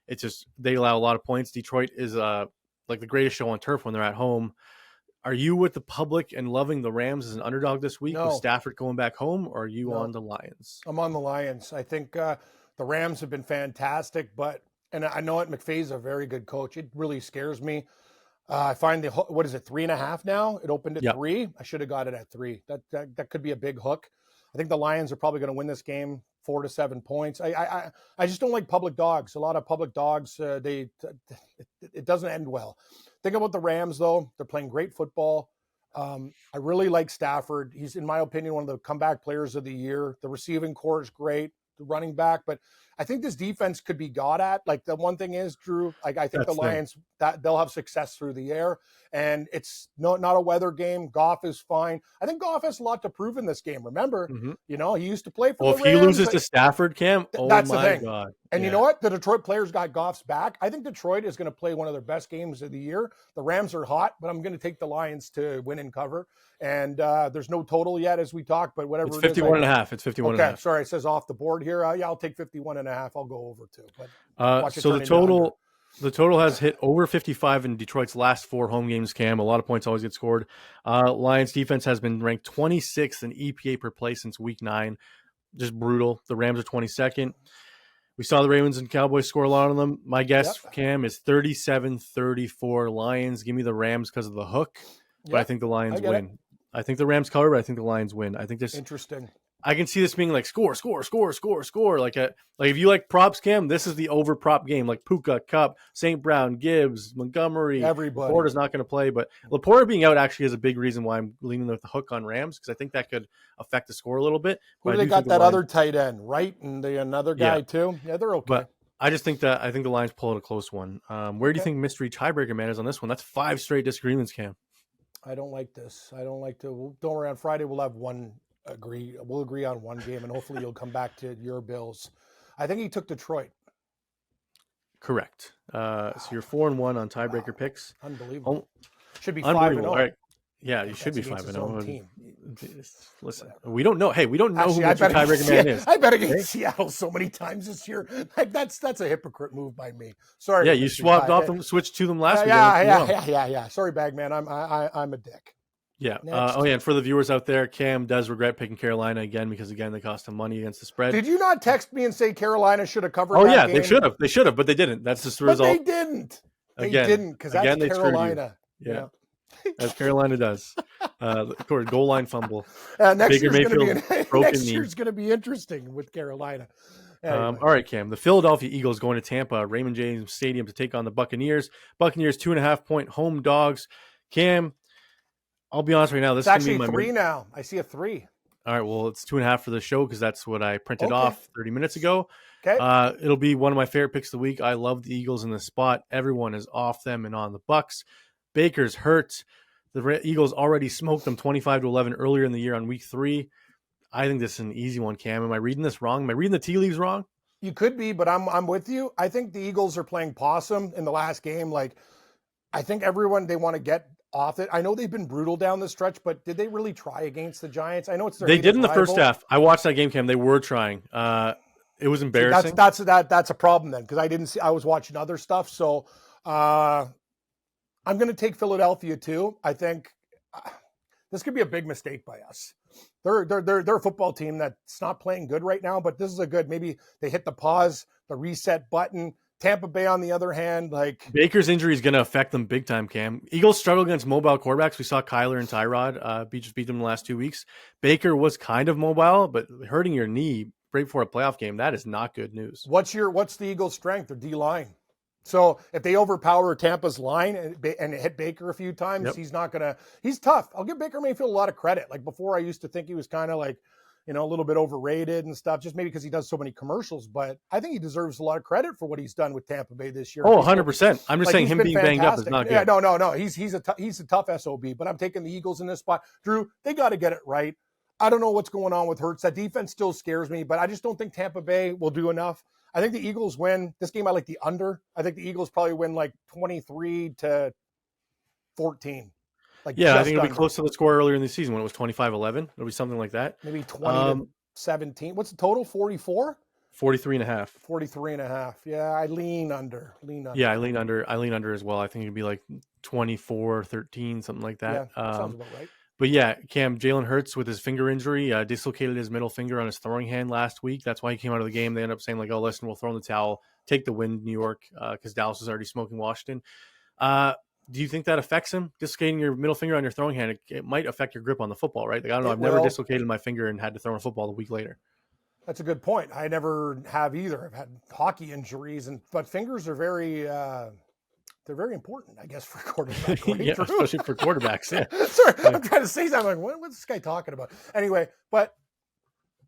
[SPEAKER 3] It's just they allow a lot of points. Detroit is like the greatest show on turf when they're at home. Are you with the public and loving the Rams as an underdog this week with Stafford going back home, or are you on the Lions?
[SPEAKER 4] I'm on the Lions. I think the Rams have been fantastic, and I know McVay's a very good coach. It really scares me. I find what is it, 3.5 now? It opened at 3. I should have got it at 3. That could be a big hook. I think the Lions are probably going to win this game 4 to 7 points. I just don't like public dogs. A lot of public dogs, it doesn't end well. Think about the Rams, though. They're playing great football. I really like Stafford. He's, in my opinion, one of the comeback players of the year. The receiving core is great, the running back. But I think this defense could be got at. Like, the one thing is, Drew, I think the Lions, they'll have success through the air. And it's not a weather game. Goff is fine. I think Goff has a lot to prove in this game. Remember, he used to play for the Rams.
[SPEAKER 3] Well, if he loses to Stafford, Cam,
[SPEAKER 4] that's
[SPEAKER 3] my
[SPEAKER 4] the thing.
[SPEAKER 3] God.
[SPEAKER 4] And you know what? The Detroit players got Goff's back. I think Detroit is going to play one of their best games of the year. The Rams are hot, but I'm going to take the Lions to win and cover. And there's no total yet as we talk, but whatever
[SPEAKER 3] it's
[SPEAKER 4] it is.
[SPEAKER 3] 51.5. It's 51.5.
[SPEAKER 4] Okay, sorry, it says off the board here. I'll take 51.5. I'll go over too. But
[SPEAKER 3] so the total has hit over 55 in Detroit's last 4 home games, Cam. A lot of points always get scored. Lions defense has been ranked 26th in EPA per play since week 9. Just brutal. The Rams are 22nd. We saw the Ravens and Cowboys score a lot on them. My guess, Cam, is 37-34 Lions. Give me the Rams because of the hook, but I think the Lions win. I think the Rams cover, but I think the Lions win. I think this
[SPEAKER 4] interesting.
[SPEAKER 3] I can see this being like score. Like if you like props, Cam, this is the over prop game. Like Puka, Cup, St. Brown, Gibbs, Montgomery.
[SPEAKER 4] Everybody.
[SPEAKER 3] Laporta's not going to play, but Laporta being out actually is a big reason why I'm leaning with the hook on Rams because I think that could affect the score a little bit.
[SPEAKER 4] Who do they got that other tight end, right? And another guy too. Yeah, they're okay.
[SPEAKER 3] But I think the Lions pull out a close one. Where do you think mystery tiebreaker man is on this one? That's 5 straight disagreements, Cam.
[SPEAKER 4] I don't like this. I don't like to. Don't worry. On Friday we'll have one. We'll agree on one game, and hopefully you'll come back to your Bills. I think he took Detroit.
[SPEAKER 3] Correct. So you're 4-1 on tiebreaker picks.
[SPEAKER 4] Unbelievable. Should be 5-0.
[SPEAKER 3] All right. Yeah, you should be 5-0. Listen, we don't know. Hey, we don't know who the tiebreaker man is.
[SPEAKER 4] I bet against Seattle so many times this year. Like that's a hypocrite move by me. Sorry.
[SPEAKER 3] Yeah, you swapped off them, switched to them last week.
[SPEAKER 4] Yeah. Sorry, Bagman. I'm a dick.
[SPEAKER 3] Yeah.
[SPEAKER 4] Next.
[SPEAKER 3] And for the viewers out there, Cam does regret picking Carolina again because, again, they cost him money against the spread.
[SPEAKER 4] Did you not text me and say Carolina should have covered
[SPEAKER 3] that
[SPEAKER 4] game?
[SPEAKER 3] They should have, but they didn't. That's just the
[SPEAKER 4] but
[SPEAKER 3] result.
[SPEAKER 4] They didn't. They
[SPEAKER 3] again,
[SPEAKER 4] didn't because that's
[SPEAKER 3] they
[SPEAKER 4] Carolina.
[SPEAKER 3] Yeah. As Carolina does. Goal line fumble.
[SPEAKER 4] Next
[SPEAKER 3] Baker
[SPEAKER 4] year's going to be interesting with Carolina. Anyway.
[SPEAKER 3] All right, Cam. The Philadelphia Eagles going to Tampa, Raymond James Stadium to take on the Buccaneers. Buccaneers 2.5-point home dogs. Cam, I'll be honest right now. This
[SPEAKER 4] it's
[SPEAKER 3] is
[SPEAKER 4] actually
[SPEAKER 3] my
[SPEAKER 4] 3 now. I see a 3.
[SPEAKER 3] All right, well, it's 2.5 for the show because that's what I printed off 30 minutes ago.
[SPEAKER 4] Okay.
[SPEAKER 3] It'll be one of my favorite picks of the week. I love the Eagles in this spot. Everyone is off them and on the Bucs. Baker's hurt. The Eagles already smoked them 25-11 earlier in the year on week 3. I think this is an easy one, Cam. Am I reading this wrong? Am I reading the tea leaves wrong?
[SPEAKER 4] You could be, but I'm with you. I think the Eagles are playing possum in the last game. Like, I think everyone, they want to get off it. I know they've been brutal down the stretch, but did they really try against the Giants? I know it's their
[SPEAKER 3] They did in the
[SPEAKER 4] rival.
[SPEAKER 3] first half. I watched that game, Cam. They were trying. It was embarrassing.
[SPEAKER 4] That's a problem then because I was watching other stuff. So I'm going to take Philadelphia too. I think this could be a big mistake by us. They're a football team that's not playing good right now, but this is a good, maybe they hit the pause, the reset button. Tampa Bay, on the other hand, like
[SPEAKER 3] Baker's injury is going to affect them big time, Cam. Eagles struggle against mobile quarterbacks. We saw Kyler and Tyrod just beat them in the last 2 weeks. Baker was kind of mobile, but hurting your knee right before a playoff game, that is not good news.
[SPEAKER 4] What's the Eagles' strength? Their D line. So if they overpower Tampa's line and hit Baker a few times, he's tough. I'll give Baker Mayfield a lot of credit. Like before, I used to think he was kind of like, a little bit overrated and stuff, just maybe because he does so many commercials. But I think he deserves a lot of credit for what he's done with Tampa Bay this year.
[SPEAKER 3] 100%. I'm just saying him being
[SPEAKER 4] fantastic.
[SPEAKER 3] banged up is not good.
[SPEAKER 4] Yeah, no. He's a tough SOB, but I'm taking the Eagles in this spot. Drew, they got to get it right. I don't know what's going on with Hurts. That defense still scares me, but I just don't think Tampa Bay will do enough. I think the Eagles win. This game, I like the under. I think the Eagles probably win like 23-14.
[SPEAKER 3] I think it'll be close to the score earlier in the season when it was 25-11. It'll be something like that.
[SPEAKER 4] Maybe 20-17. What's the total? 44?
[SPEAKER 3] 43.5.
[SPEAKER 4] 43.5. Yeah, I lean under.
[SPEAKER 3] Yeah, I lean under as well. I think it'd be like 24-13, something like that.
[SPEAKER 4] Yeah, sounds about right.
[SPEAKER 3] But yeah, Cam, Jalen Hurts with his finger injury, dislocated his middle finger on his throwing hand last week. That's why he came out of the game. They ended up saying like, oh, listen, we'll throw in the towel, take the win, New York, because Dallas was already smoking Washington. Do you think that affects him? Dislocating your middle finger on your throwing hand, it might affect your grip on the football, right? Like, I don't know. I've never dislocated my finger and had to throw a football a week later.
[SPEAKER 4] That's a good point. I never have either. I've had hockey injuries, but fingers are very they're very important, I guess, for quarterbacks. Right?
[SPEAKER 3] Yeah, especially for quarterbacks. Yeah.
[SPEAKER 4] Sorry, I'm trying to say something. Like, what's this guy talking about? Anyway, but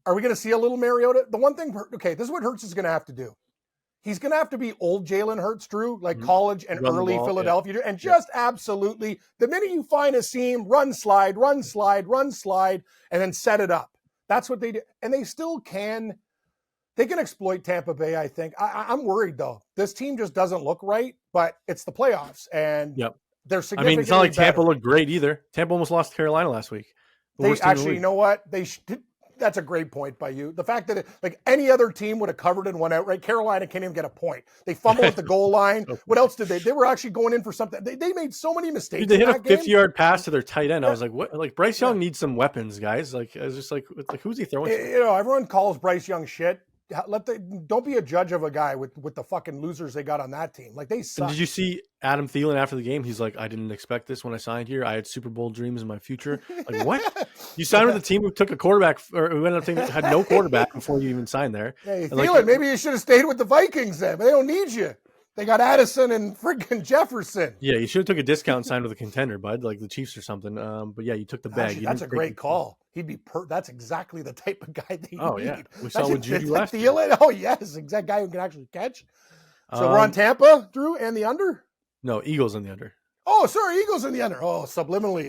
[SPEAKER 4] are we going to see a little Mariota? The one thing, this is what Hurts is going to have to do. He's going to have to be old Jalen Hurts, Drew, like college and early Philadelphia. Yeah. And just absolutely, the minute you find a seam, run, slide, and then set it up. That's what they do. And they still can. They can exploit Tampa Bay, I think. I'm worried, though. This team just doesn't look right, but it's the playoffs, and they're significantly
[SPEAKER 3] I mean, it's not like Tampa
[SPEAKER 4] better.
[SPEAKER 3] looked great either. Tampa almost lost to Carolina last week.
[SPEAKER 4] They actually, you know what? That's a great point by you. The fact that any other team would have covered and won outright. Carolina can't even get a point. They fumbled at the goal line. What else did they? They were actually going in for something. They made so many mistakes.
[SPEAKER 3] Dude, they hit a 50-yard pass to their tight end. I was like, what? Like Bryce Young needs some weapons, guys. Like, I was just like who's he throwing to?
[SPEAKER 4] Everyone calls Bryce Young shit. Don't be a judge of a guy with the fucking losers they got on that team. Like, they suck.
[SPEAKER 3] And did you see Adam Thielen after the game? He's like, I didn't expect this when I signed here. I had Super Bowl dreams in my future. Like, what? You signed with a team who took a quarterback, or who ended up taking, had no quarterback before you even signed there.
[SPEAKER 4] Hey, Thielen, maybe you should have stayed with the Vikings then, but they don't need you. They got Addison and freaking Jefferson.
[SPEAKER 3] Yeah, you should have took a discount and signed with a contender, bud, like the Chiefs or something. But yeah, you took the bag.
[SPEAKER 4] Actually, that's a great call. He'd be that's exactly the type of guy they need.
[SPEAKER 3] Yeah, we saw with Judy last year.
[SPEAKER 4] Thielen. Oh yes, exact guy who can actually catch. So we're on Tampa, Drew, and the under.
[SPEAKER 3] No, Eagles in the under.
[SPEAKER 4] Oh, sorry, Eagles in the under. Oh, subliminally.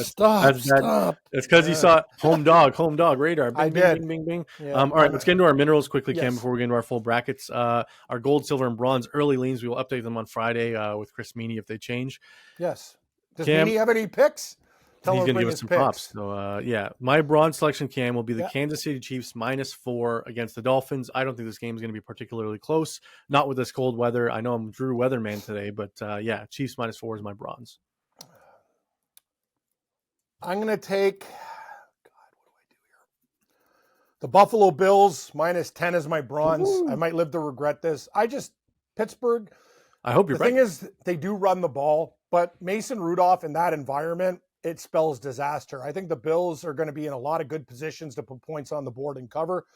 [SPEAKER 4] Stop.
[SPEAKER 3] That's because you saw home dog radar. Bing,
[SPEAKER 4] I
[SPEAKER 3] bing,
[SPEAKER 4] did.
[SPEAKER 3] Bing, bing, bing.
[SPEAKER 4] Yeah,
[SPEAKER 3] all right, let's get into our minerals quickly,
[SPEAKER 4] yes.
[SPEAKER 3] Cam, before we get into our full brackets. Our gold, silver, and bronze early leans, we will update them on Friday with Chris Meany if they change.
[SPEAKER 4] Yes. Does
[SPEAKER 3] Cam,
[SPEAKER 4] Meany have any picks?
[SPEAKER 3] He's going to give us some props. So, my bronze selection, Cam, will be the Kansas City Chiefs -4 against the Dolphins. I don't think this game is going to be particularly close. Not with this cold weather. I know I'm Drew Weatherman today, but Chiefs -4 is my bronze.
[SPEAKER 4] I'm going to take, God, what do I do here? The Buffalo Bills -10 is my bronze.
[SPEAKER 3] Ooh.
[SPEAKER 4] I might live to regret this. Pittsburgh.
[SPEAKER 3] I hope you're
[SPEAKER 4] The
[SPEAKER 3] right.
[SPEAKER 4] thing is, they do run the ball, but Mason Rudolph in that environment, it spells disaster. I think the Bills are going to be in a lot of good positions to put points on the board and cover.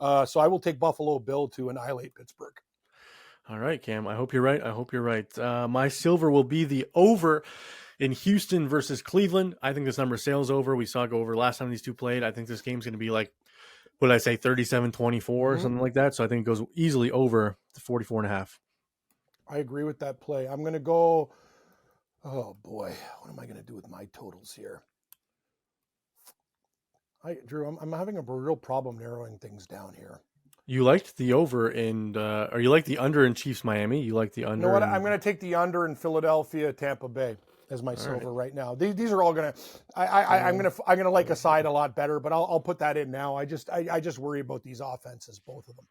[SPEAKER 4] So I will take Buffalo Bill to annihilate Pittsburgh.
[SPEAKER 3] All right, Cam. I hope you're right. I hope you're right. My silver will be the over in Houston versus Cleveland. I think this number sails over. We saw it go over last time these two played. I think this game's going to be like, what did I say, 37-24 or something like that. So I think it goes easily over the 44.5.
[SPEAKER 4] I agree with that play. I'm going to go, oh boy, what am I going to do with my totals here? Drew, I'm having a real problem narrowing things down here.
[SPEAKER 3] You liked the over or you like the under in Chiefs Miami? You like the under?
[SPEAKER 4] You know what? I'm going to take the under in Philadelphia, Tampa Bay as my silver right now. These are all going to. I'm going to like a side a lot better, but I'll put that in now. I just worry about these offenses, both of them.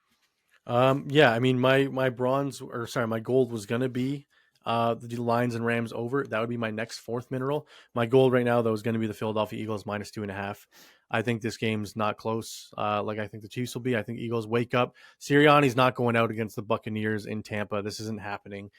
[SPEAKER 3] Yeah, I mean my gold was going to be the Lions and Rams over. That would be my next fourth mineral. My gold right now though is going to be the Philadelphia Eagles -2.5. I think this game's not close. Like I think the Chiefs will be. I think Eagles wake up. Sirianni's not going out against the Buccaneers in Tampa. This isn't happening.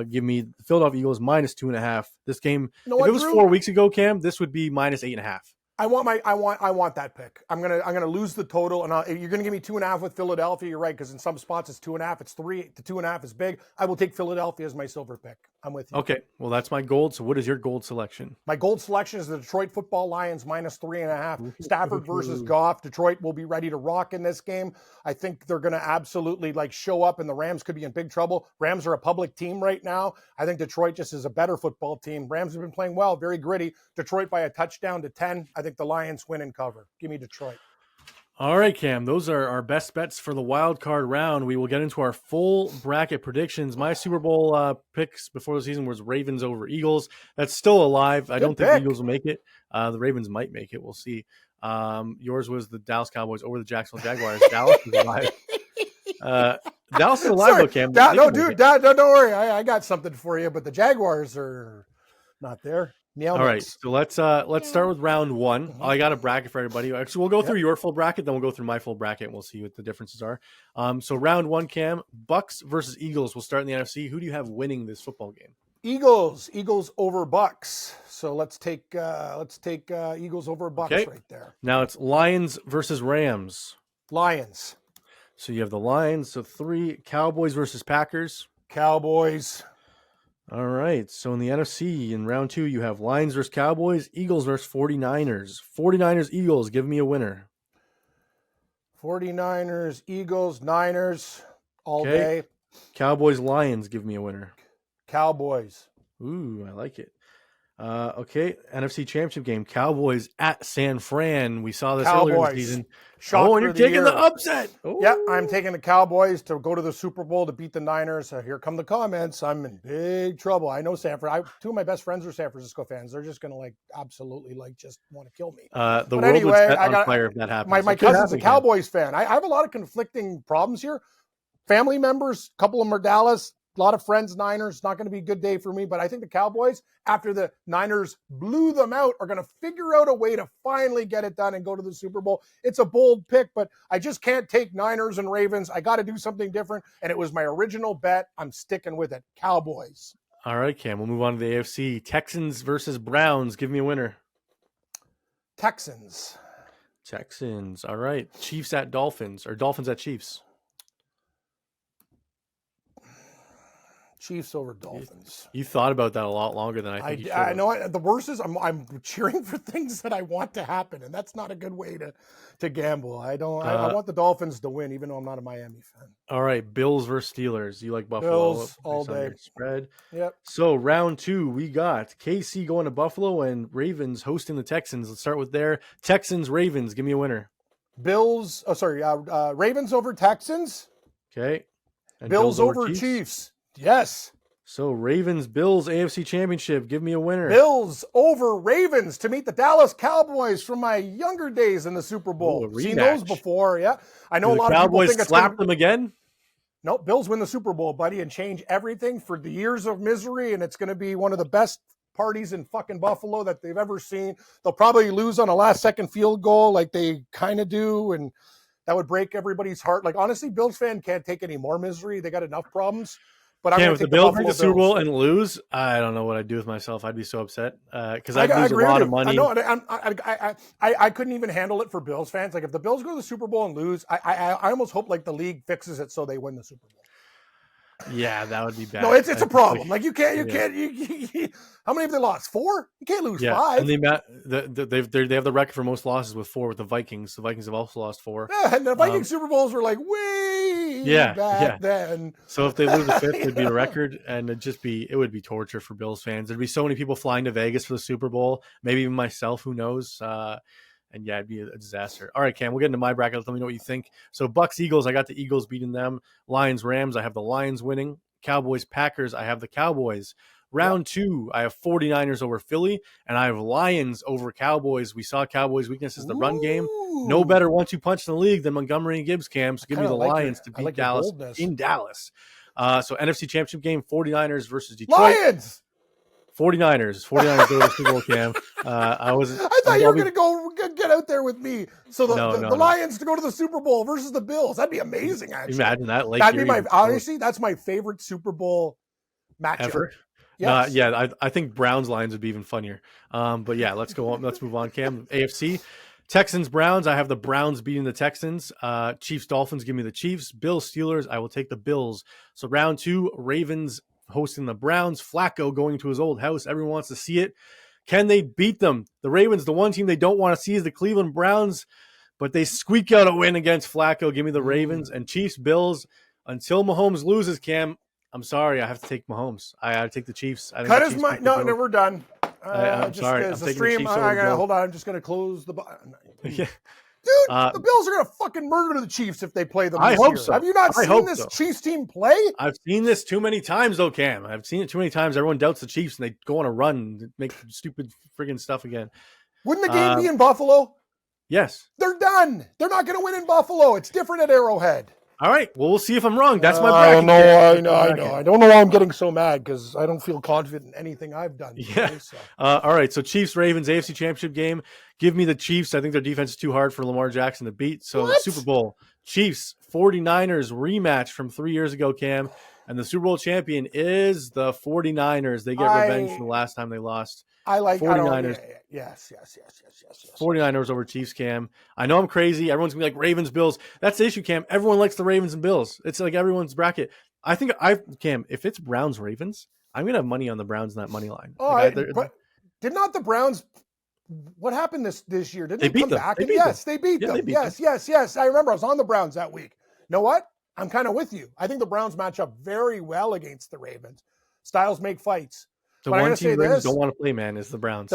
[SPEAKER 3] Give me the Philadelphia Eagles -2.5. This game, if it was 4 weeks ago, Cam, this would be -8.5.
[SPEAKER 4] I want that pick. I'm gonna lose the total, and you're gonna give me 2.5 with Philadelphia. You're right, because in some spots it's 2.5, it's 3. The 2.5 is big. I will take Philadelphia as my silver pick. I'm with you.
[SPEAKER 3] Okay, well that's my gold. So what is your gold selection?
[SPEAKER 4] My gold selection is the Detroit Football Lions -3.5. Stafford versus Goff. Detroit will be ready to rock in this game. I think they're going to absolutely show up, and the Rams could be in big trouble. Rams are a public team right now. I think Detroit just is a better football team. Rams have been playing well, very gritty. Detroit by a touchdown to 10. I think the Lions win and cover. Give me Detroit.
[SPEAKER 3] All right, Cam, those are our best bets for the wild card round. We will get into our full bracket predictions. My Super Bowl picks before the season was Ravens over Eagles. That's still alive. I don't think the Eagles will make it. The Ravens might make it. We'll see. Yours was the Dallas Cowboys over the Jacksonville Jaguars. Dallas is alive. Dallas is alive, though, Cam.
[SPEAKER 4] Don't worry. I got something for you, but the Jaguars are not there.
[SPEAKER 3] All right, so let's start with round one. I got a bracket for everybody. Actually, we'll go through your full bracket, then we'll go through my full bracket, and we'll see what the differences are. So round one, Cam, Bucks versus Eagles. We'll start in the NFC. Who do you have winning this football game?
[SPEAKER 4] Eagles over Bucks. So let's take Eagles over Bucks right there.
[SPEAKER 3] Now it's Lions versus Rams.
[SPEAKER 4] Lions.
[SPEAKER 3] So you have the Lions. So 3, Cowboys versus Packers.
[SPEAKER 4] Cowboys.
[SPEAKER 3] All right. So in the NFC, in round 2, you have Lions versus Cowboys, Eagles versus 49ers. 49ers, Eagles, give me a winner.
[SPEAKER 4] 49ers, Eagles, Niners, all day.
[SPEAKER 3] Cowboys, Lions, give me a winner.
[SPEAKER 4] Cowboys.
[SPEAKER 3] Ooh, I like it. Okay, NFC Championship game, Cowboys at San Fran. We saw this earlier in the season.
[SPEAKER 4] And
[SPEAKER 3] you're taking the upset. Ooh.
[SPEAKER 4] Yeah, I'm taking the Cowboys to go to the Super Bowl to beat the Niners. Here come the comments. I'm in big trouble. I know San Fran. 2 of my best friends are San Francisco fans. They're just going to absolutely just want to kill me.
[SPEAKER 3] The but world would set on fire if that happens.
[SPEAKER 4] My cousin's a Cowboys fan. I have a lot of conflicting problems here. Family members, a couple of them are Dallas. A lot of friends, Niners. Not going to be a good day for me, but I think the Cowboys, after the Niners blew them out, are going to figure out a way to finally get it done and go to the Super Bowl. It's a bold pick, but I just can't take Niners and Ravens. I got to do something different, and it was my original bet. I'm sticking with it. Cowboys.
[SPEAKER 3] All right, Cam. We'll move on to the AFC. Texans versus Browns. Give me a winner.
[SPEAKER 4] Texans.
[SPEAKER 3] All right. Chiefs at Dolphins, or Dolphins at Chiefs.
[SPEAKER 4] Chiefs over Dolphins.
[SPEAKER 3] You thought about that a lot longer than I think you should.
[SPEAKER 4] I know. The worst is I'm cheering for things that I want to happen, and that's not a good way to gamble. I want the Dolphins to win, even though I'm not a Miami fan.
[SPEAKER 3] All right, Bills versus Steelers. You like Buffalo?
[SPEAKER 4] Bills all day.
[SPEAKER 3] Spread.
[SPEAKER 4] Yep.
[SPEAKER 3] So round 2, we got KC going to Buffalo and Ravens hosting the Texans. Let's start with there. Texans, Ravens. Give me a winner.
[SPEAKER 4] Ravens over Texans.
[SPEAKER 3] Okay.
[SPEAKER 4] And Bills over Chiefs. Yes.
[SPEAKER 3] So Ravens, Bills, AFC Championship. Give me a winner.
[SPEAKER 4] Bills over Ravens to meet the Dallas Cowboys from my younger days in the Super Bowl. Seen those before, yeah. I know a lot of people think it's
[SPEAKER 3] slap them again.
[SPEAKER 4] No, Bills win the Super Bowl, buddy, and change everything for the years of misery, and it's going to be one of the best parties in fucking Buffalo that they've ever seen. They'll probably lose on a last-second field goal like they kind of do, and that would break everybody's heart. Like, honestly, Bills fan can't take any more misery. They got enough problems. But I'm going
[SPEAKER 3] If
[SPEAKER 4] to
[SPEAKER 3] the
[SPEAKER 4] take
[SPEAKER 3] Bills
[SPEAKER 4] the
[SPEAKER 3] make
[SPEAKER 4] Buffalo
[SPEAKER 3] the Super
[SPEAKER 4] Bills.
[SPEAKER 3] Bowl and lose, I don't know what I'd do with myself. I'd be so upset because I'd
[SPEAKER 4] I
[SPEAKER 3] lose a
[SPEAKER 4] agree
[SPEAKER 3] lot
[SPEAKER 4] with
[SPEAKER 3] of
[SPEAKER 4] you.
[SPEAKER 3] money.
[SPEAKER 4] I couldn't even handle it for Bills fans. Like, if the Bills go to the Super Bowl and lose, I almost hope like the league fixes it so they win the Super Bowl.
[SPEAKER 3] Yeah, that would be bad.
[SPEAKER 4] No, it's a problem. Like, you can't. How many have they lost? 4? You can't lose 5.
[SPEAKER 3] And they have the record for most losses with 4 with the Vikings. The Vikings have also lost 4.
[SPEAKER 4] Yeah, and the Viking Super Bowls were like way back then.
[SPEAKER 3] So if they lose the 5th, it'd be a record, and it would be torture for Bills fans. There'd be so many people flying to Vegas for the Super Bowl. Maybe even myself. Who knows? And yeah, it'd be a disaster. All right, Cam, we'll get into my bracket. Let me know what you think. So Bucks, Eagles, I got the Eagles beating them. Lions, Rams, I have the Lions winning. Cowboys, Packers, I have the Cowboys. Round 2, I have 49ers over Philly, and I have Lions over Cowboys. We saw Cowboys' weakness is the run game. No better 1-2 punch in the league than Montgomery and Gibbs, Cam. So give me the Lions to beat Dallas in Dallas. So NFC Championship game, 49ers versus Detroit.
[SPEAKER 4] Lions!
[SPEAKER 3] 49ers go to the Super Bowl, Cam. I
[SPEAKER 4] thought you were going to go get out there with me. So the Lions to go to the Super Bowl versus the Bills. That'd be amazing, actually.
[SPEAKER 3] Imagine that.
[SPEAKER 4] That'd be honestly, that's my favorite Super Bowl matchup.
[SPEAKER 3] Ever?
[SPEAKER 4] Yes.
[SPEAKER 3] I think Browns Lions would be even funnier. But yeah, let's go on. Let's move on, Cam. AFC. Texans Browns. I have the Browns beating the Texans. Chiefs Dolphins. Give me the Chiefs. Bills Steelers. I will take the Bills. So round 2, Ravens hosting the Browns. Flacco going to his old house. Everyone wants to see it. Can they beat them? The Ravens, the one team they don't want to see is the Cleveland Browns, but they squeak out a win against Flacco. Give me the Ravens. And Chiefs Bills. Until Mahomes loses, Cam, I'm sorry, I have to take Mahomes. I got to take the Chiefs.
[SPEAKER 4] No, we're done.
[SPEAKER 3] I'm sorry. I'm taking the Chiefs
[SPEAKER 4] hold on. I'm just going to close the.
[SPEAKER 3] Yeah.
[SPEAKER 4] Dude, the Bills are going to fucking murder the Chiefs if they play them this
[SPEAKER 3] I hope
[SPEAKER 4] year.
[SPEAKER 3] so.
[SPEAKER 4] Have you not seen this Chiefs team play?
[SPEAKER 3] I've seen this too many times, though, Cam. I've seen it too many times. Everyone doubts the Chiefs, and they go on a run and make stupid friggin' stuff again.
[SPEAKER 4] Wouldn't the game be in Buffalo?
[SPEAKER 3] Yes.
[SPEAKER 4] They're done. They're not going to win in Buffalo. It's different at Arrowhead.
[SPEAKER 3] All right. Well, we'll see if I'm wrong. That's my bracket.
[SPEAKER 4] I know. I don't know why I'm getting so mad because I don't feel confident in anything I've done.
[SPEAKER 3] Yeah. All right. So Chiefs, Ravens, AFC Championship game. Give me the Chiefs. I think their defense is too hard for Lamar Jackson to beat. So Super Bowl, Chiefs, 49ers rematch from 3 years ago, Cam. And the Super Bowl champion is the 49ers. They get revenge from the last time they lost.
[SPEAKER 4] I like
[SPEAKER 3] 49ers.
[SPEAKER 4] Yes.
[SPEAKER 3] 49ers over Chiefs, Cam. I know I'm crazy. Everyone's going to be like Ravens, Bills. That's the issue, Cam. Everyone likes the Ravens and Bills. It's like everyone's bracket. Cam, if it's Browns, Ravens, I'm going to have money on the Browns in that money line.
[SPEAKER 4] But did not the Browns, what happened this year? Didn't they come back?
[SPEAKER 3] They beat them.
[SPEAKER 4] Yes. I remember I was on the Browns that week. You know what? I'm kind of with you. I think the Browns match up very well against the Ravens. Styles make fights.
[SPEAKER 3] The one team Ravens don't want to play, man, is the Browns.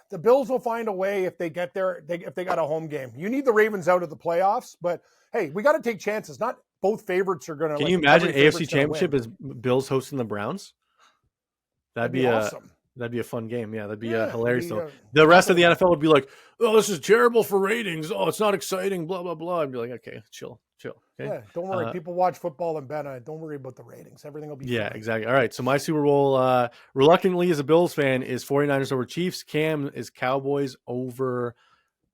[SPEAKER 4] The Bills will find a way if they get there, if they got a home game. You need the Ravens out of the playoffs, but hey, we got to take chances. Not both favorites are going to.
[SPEAKER 3] Can you imagine AFC Championship is Bills hosting the Browns? That'd be awesome. That'd be a fun game. Yeah, that'd be hilarious. Though the rest of the NFL would be like, "Oh, this is terrible for ratings. Oh, it's not exciting." Blah blah blah. I'd be like, "Okay, chill." Okay?
[SPEAKER 4] Yeah, don't worry. People watch football and bet on it. Don't worry about the ratings. Everything will be fine.
[SPEAKER 3] Exactly. All right. So my Super Bowl, reluctantly as a Bills fan, is 49ers over Chiefs. Cam is Cowboys over.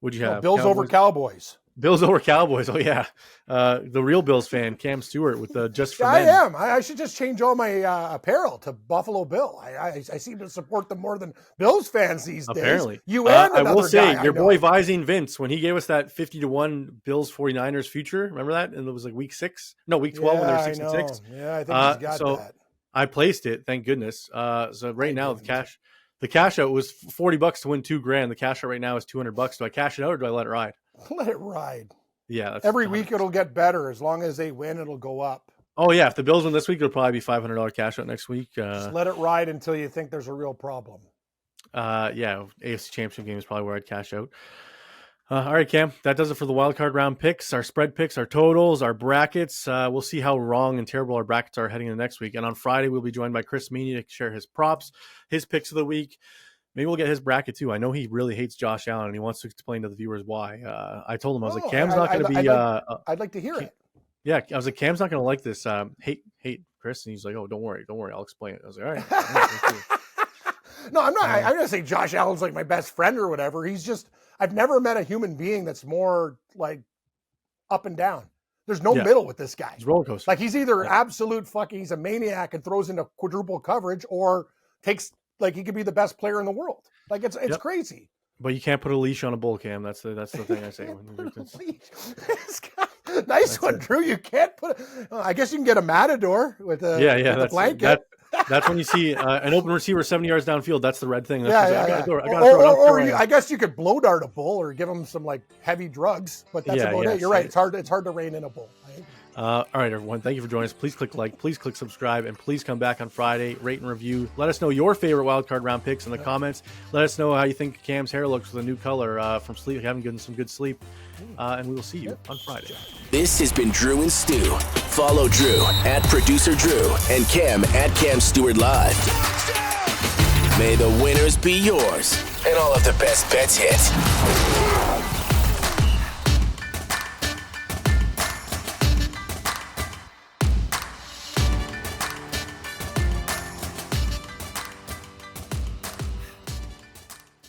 [SPEAKER 3] What'd you have?
[SPEAKER 4] Bills over Cowboys.
[SPEAKER 3] Bills over Cowboys. Oh yeah, the real Bills fan, Cam Stewart, with the just for men.
[SPEAKER 4] I am. I should just change all my apparel to Buffalo Bill. I seem to support them more than Bills fans these days.
[SPEAKER 3] Apparently,
[SPEAKER 4] you and
[SPEAKER 3] I will say
[SPEAKER 4] guy
[SPEAKER 3] your boy Visine Vince, when he gave us that 50-1 Bills 49ers future, remember that? And it was like week 6, no week 12 when they were 6-6.
[SPEAKER 4] Yeah, I think he's got that.
[SPEAKER 3] I placed it. Thank goodness. So right now the cash out was $40 to win $2,000. The cash out right now is $200. Do I cash it out or do I let it ride?
[SPEAKER 4] Let it ride.
[SPEAKER 3] Yeah. That's
[SPEAKER 4] every week it'll get better. As long as they win, it'll go up.
[SPEAKER 3] Oh, yeah. If the Bills win this week, it'll probably be $500 cash out next week.
[SPEAKER 4] Just let it ride until you think there's a real problem.
[SPEAKER 3] AFC Championship game is probably where I'd cash out. All right, Cam. That does it for the wildcard round picks, our spread picks, our totals, our brackets. We'll see how wrong and terrible our brackets are heading into next week. And on Friday, we'll be joined by Chris Meany to share his props, his picks of the week. Maybe we'll get his bracket too. I know he really hates Josh Allen and he wants to explain to the viewers why. I told him, I was like, Cam's not going to be.
[SPEAKER 4] I'd like to hear it.
[SPEAKER 3] Yeah, I was like, Cam's not going to like this. Hate Chris. And he's like, oh, don't worry, I'll explain it. I was like, all right.
[SPEAKER 4] No, I'm not. I'm going to say Josh Allen's like my best friend or whatever. He's just, I've never met a human being that's more like up and down. There's no middle with this guy.
[SPEAKER 3] He's roller coaster.
[SPEAKER 4] Like he's either absolute fucking, he's a maniac and throws into quadruple coverage, or takes, like he could be the best player in the world. Like it's crazy.
[SPEAKER 3] But you can't put a leash on a bull, Cam. That's the thing I say.
[SPEAKER 4] Nice one, Drew. You can't put. I guess you can get a matador with a
[SPEAKER 3] that's
[SPEAKER 4] blanket.
[SPEAKER 3] That's when you see an open receiver 70 yards downfield. That's the red thing.
[SPEAKER 4] I gotta throw it. I guess you could blow dart a bull or give him some like heavy drugs. But that's about it. You're right. It's hard to rein in a bull.
[SPEAKER 3] All right, everyone. Thank you for joining us. Please click like, please click subscribe, and please come back on Friday, rate and review. Let us know your favorite wildcard round picks in the comments. Let us know how you think Cam's hair looks with a new color from sleep. Having gotten some good sleep. And we will see you on Friday.
[SPEAKER 1] This has been Drew and Stu. Follow Drew at Producer Drew and Cam at Cam Stewart Live. May the winners be yours and all of the best bets hit.